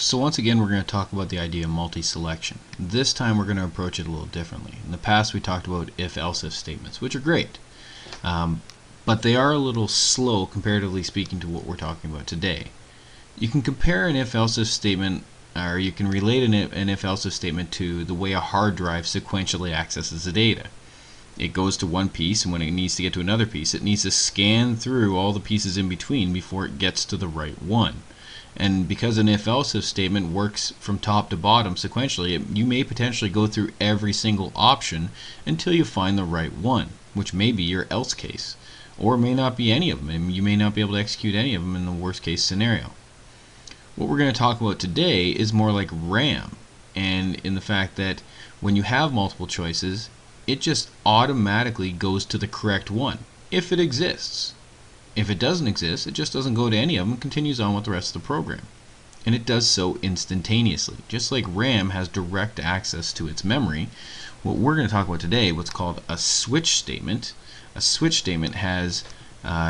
So once again, we're going to talk about the idea of multi-selection. This time we're going to approach it a little differently. In the past we talked about if-else-if statements, which are great, but they are a little slow comparatively speaking to what we're talking about today. You can compare an if-else-if statement, or you can relate an if-else-if statement to the way a hard drive sequentially accesses the data. It goes to one piece, and when it needs to get to another piece, it needs to scan through all the pieces in between before it gets to the right one. And because an if-else-if statement works from top to bottom sequentially, you may potentially go through every single option until you find the right one, which may be your else case, or may not be any of them, and you may not be able to execute any of them in the worst case scenario. What we're going to talk about today is more like RAM, and in the fact that when you have multiple choices, it just automatically goes to the correct one, if it exists. If it doesn't exist, it just doesn't go to any of them and continues on with the rest of the program. And it does so instantaneously. Just like RAM has direct access to its memory, what we're going to talk about today, what's called a switch statement. A switch statement has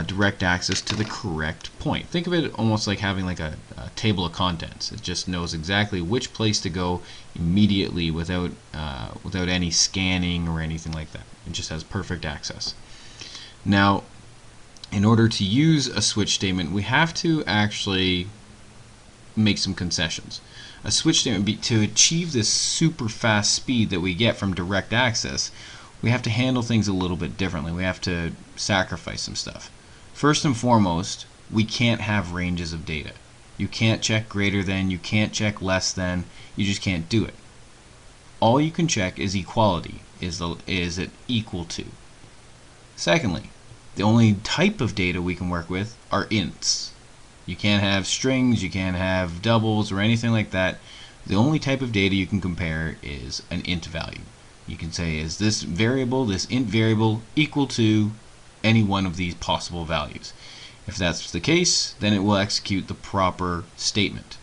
direct access to the correct point. Think of it almost like having like a table of contents. It just knows exactly which place to go immediately without any scanning or anything like that. It just has perfect access. Now, in order to use a switch statement, we have to actually make some concessions. A switch statement, to achieve this super fast speed that we get from direct access, we have to handle things a little bit differently. We have to sacrifice some stuff. First and foremost, we can't have ranges of data. You can't check greater than, you can't check less than, you just can't do it. All you can check is equality. Is it equal to? Secondly, the only type of data we can work with are ints. You can't have strings, you can't have doubles or anything like that. The only type of data you can compare is an int value. You can say, is this variable, this int variable, equal to any one of these possible values? If that's the case, then it will execute the proper statement.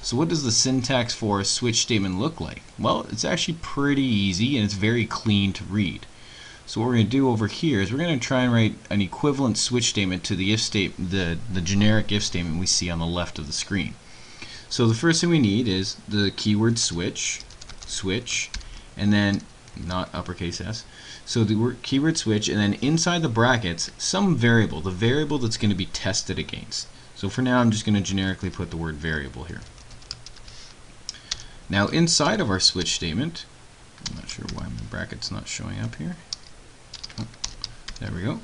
So what does the syntax for a switch statement look like? Well, it's actually pretty easy and it's very clean to read. So what we're going to do over here is we're going to try and write an equivalent switch statement to the if statement, the generic if statement we see on the left of the screen. So the first thing we need is the keyword switch, and then not uppercase S. So the word keyword switch, and then inside the brackets some variable, the variable that's going to be tested against. So for now I'm just going to generically put the word variable here. Now inside of our switch statement, I'm not sure why my bracket's not showing up here. There we go.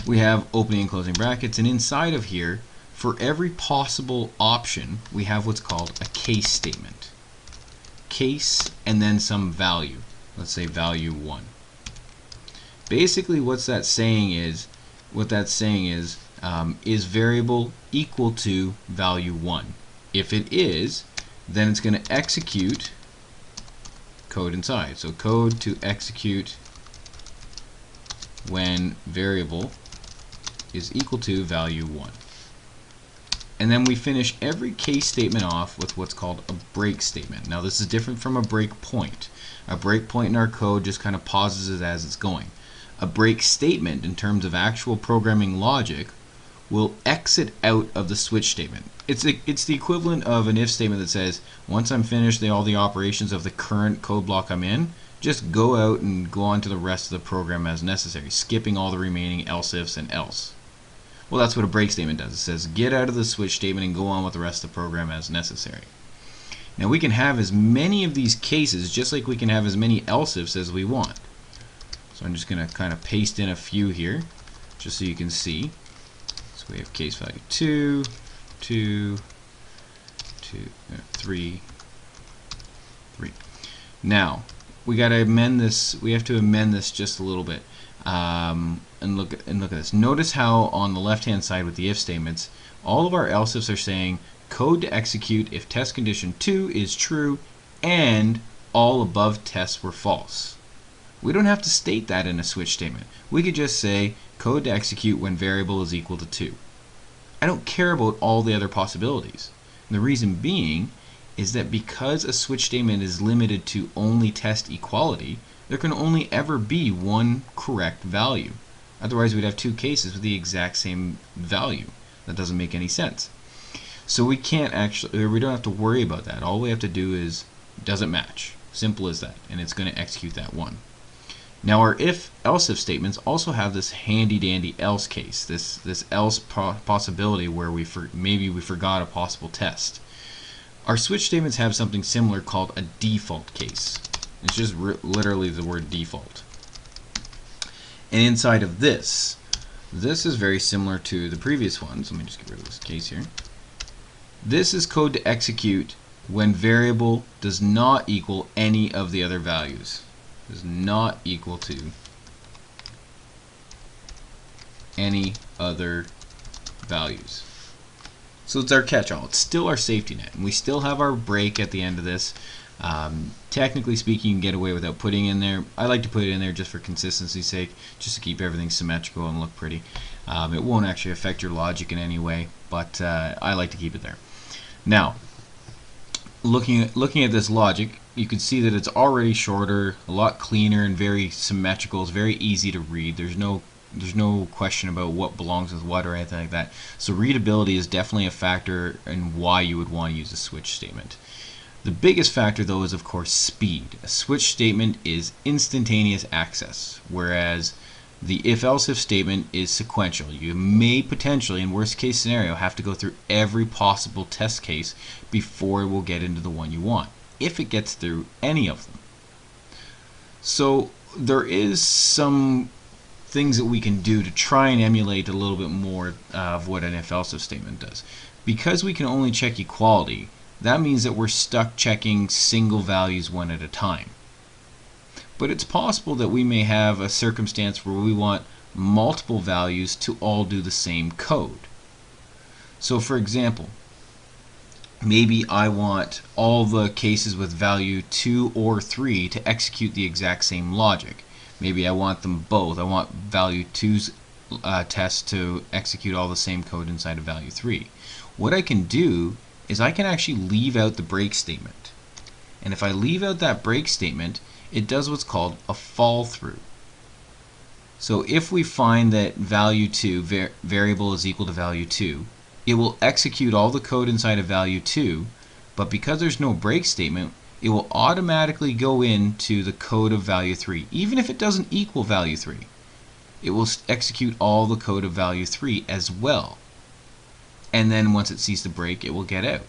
We have opening and closing brackets, and inside of here, for every possible option, we have what's called a case statement. Case and then some value. Let's say value 1. Basically what that's saying is variable equal to value 1? If it is, then it's going to execute code inside. So code to execute when variable is equal to value 1. And then we finish every case statement off with what's called a break statement. Now this is different from a breakpoint. A breakpoint in our code just kind of pauses it as it's going. A break statement, in terms of actual programming logic, will exit out of the switch statement. It's the equivalent of an if statement that says, once I'm finished all the operations of the current code block I'm in, just go out and go on to the rest of the program as necessary, skipping all the remaining else ifs and else. Well, that's what a break statement does. It says get out of the switch statement and go on with the rest of the program as necessary. Now we can have as many of these cases just like we can have as many else ifs as we want. So I'm just going to kind of paste in a few here just so you can see. So we have case value 2, 2, 2, 3, 3. Now we got to amend this. We have to amend this just a little bit, and look at this. Notice how on the left-hand side with the if statements, all of our else ifs are saying code to execute if test condition 2 is true and all above tests were false. We don't have to state that in a switch statement. We could just say code to execute when variable is equal to 2. I don't care about all the other possibilities. And the reason being is that because a switch statement is limited to only test equality, there can only ever be one correct value. Otherwise we'd have two cases with the exact same value. That doesn't make any sense. So we can't actually, or we don't have to worry about that. All we have to do is, does it match? Simple as that, and it's going to execute that one. Now our else if statements also have this handy dandy else case, this else possibility where maybe we forgot a possible test. Our switch statements have something similar called a default case. It's just literally the word default. And inside of this is very similar to the previous ones. Let me just get rid of this case here. This is code to execute when variable does not equal any of the other values. Does not equal to any other values. So it's our catch-all. It's still our safety net. And we still have our break at the end of this. Technically speaking, you can get away without putting in there. I like to put it in there just for consistency's sake, just to keep everything symmetrical and look pretty. It won't actually affect your logic in any way, but I like to keep it there. Now, looking at this logic, you can see that it's already shorter, a lot cleaner, and very symmetrical. It's very easy to read. There's no question about what belongs with what or anything like that. So readability is definitely a factor in why you would want to use a switch statement. The biggest factor, though, is of course speed. A switch statement is instantaneous access, whereas the if-else-if statement is sequential. You may potentially, in worst case scenario, have to go through every possible test case before it will get into the one you want, if it gets through any of them. So there is some things that we can do to try and emulate a little bit more of what an if-else-if statement does. Because we can only check equality, that means that we're stuck checking single values one at a time. But it's possible that we may have a circumstance where we want multiple values to all do the same code. So for example, maybe I want all the cases with value 2 or 3 to execute the exact same logic. Maybe I want them both. I want value 2's test to execute all the same code inside of value 3. What I can do is I can actually leave out the break statement. And if I leave out that break statement, it does what's called a fall through. So if we find that value 2, variable is equal to value 2, it will execute all the code inside of value 2, but because there's no break statement, it will automatically go into the code of value 3, even if it doesn't equal value 3. It will execute all the code of value 3 as well. And then once it sees the break, it will get out.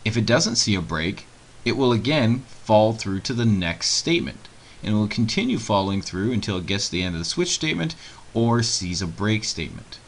If it doesn't see a break, it will again fall through to the next statement, and it will continue following through until it gets to the end of the switch statement or sees a break statement.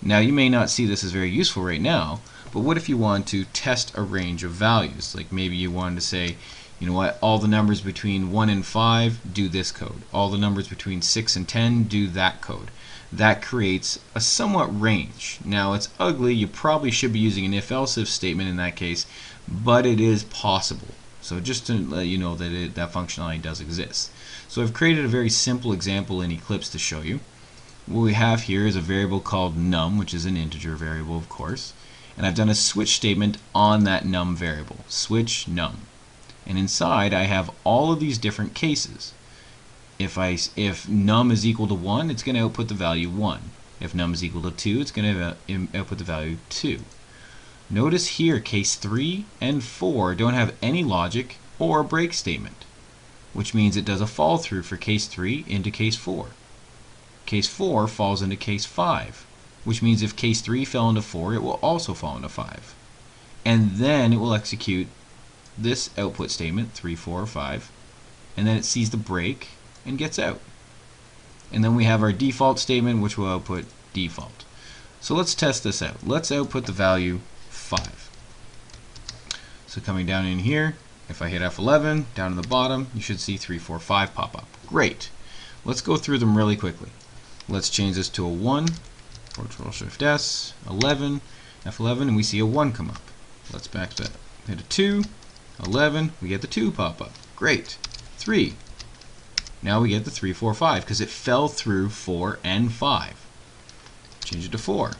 Now you may not see this as very useful right now, but what if you want to test a range of values? Like maybe you wanted to say, you know what, all the numbers between 1 and 5 do this code. All the numbers between 6 and 10 do that code. That creates a somewhat range. Now it's ugly, you probably should be using an if-else-if statement in that case, but it is possible. So just to let you know that that functionality does exist. So I've created a very simple example in Eclipse to show you. What we have here is a variable called num, which is an integer variable of course, and I've done a switch statement on that num variable, switch num. And inside I have all of these different cases. If num is equal to 1, it's going to output the value 1. If num is equal to 2, it's going to output the value 2. Notice here case 3 and 4 don't have any logic or a break statement, which means it does a fall through for case 3 into case 4. Case 4 falls into case 5, which means if case 3 fell into 4, it will also fall into 5. And then it will execute this output statement, 3, 4, or 5, and then it sees the break and gets out. And then we have our default statement, which will output default. So let's test this out. Let's output the value 5. So coming down in here, if I hit F11, down to the bottom, you should see 3, 4, 5 pop up. Great. Let's go through them really quickly. Let's change this to a 1, Control-Shift-S, 11, F11, and we see a 1 come up. Let's back that. Hit a 2, 11, we get the 2 pop up. Great. 3. Now we get the 3, 4, 5 because it fell through 4 and 5. Change it to 4.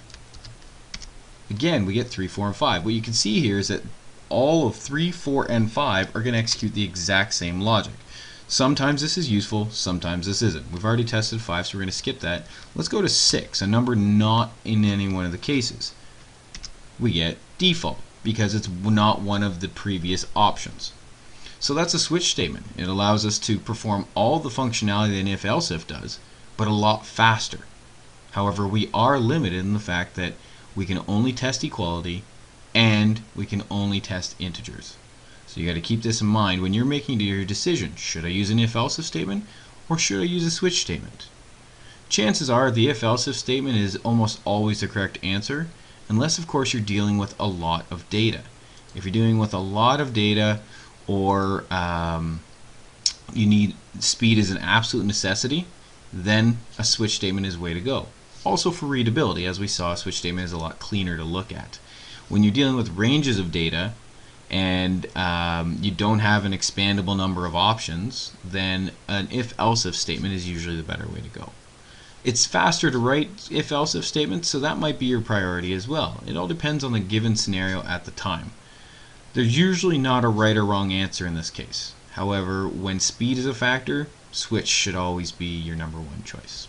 Again, we get 3, 4, and 5. What you can see here is that all of 3, 4, and 5 are going to execute the exact same logic. Sometimes this is useful, sometimes this isn't. We've already tested 5, so we're going to skip that. Let's go to 6, a number not in any one of the cases. we get default because it's not one of the previous options. So that's a switch statement. It allows us to perform all the functionality that an if-else-if does, but a lot faster. However, we are limited in the fact that we can only test equality and we can only test integers. So you got to keep this in mind when you're making your decision. Should I use an if-else-if statement or should I use a switch statement? Chances are the if-else-if statement is almost always the correct answer, unless of course you're dealing with a lot of data. If you're dealing with a lot of data, or you need speed as an absolute necessity, then a switch statement is the way to go. Also for readability, as we saw, a switch statement is a lot cleaner to look at. When you're dealing with ranges of data and you don't have an expandable number of options, then an if-else-if statement is usually the better way to go. It's faster to write if-else-if statements, so that might be your priority as well. It all depends on the given scenario at the time. There's usually not a right or wrong answer in this case. However, when speed is a factor, switch should always be your number one choice.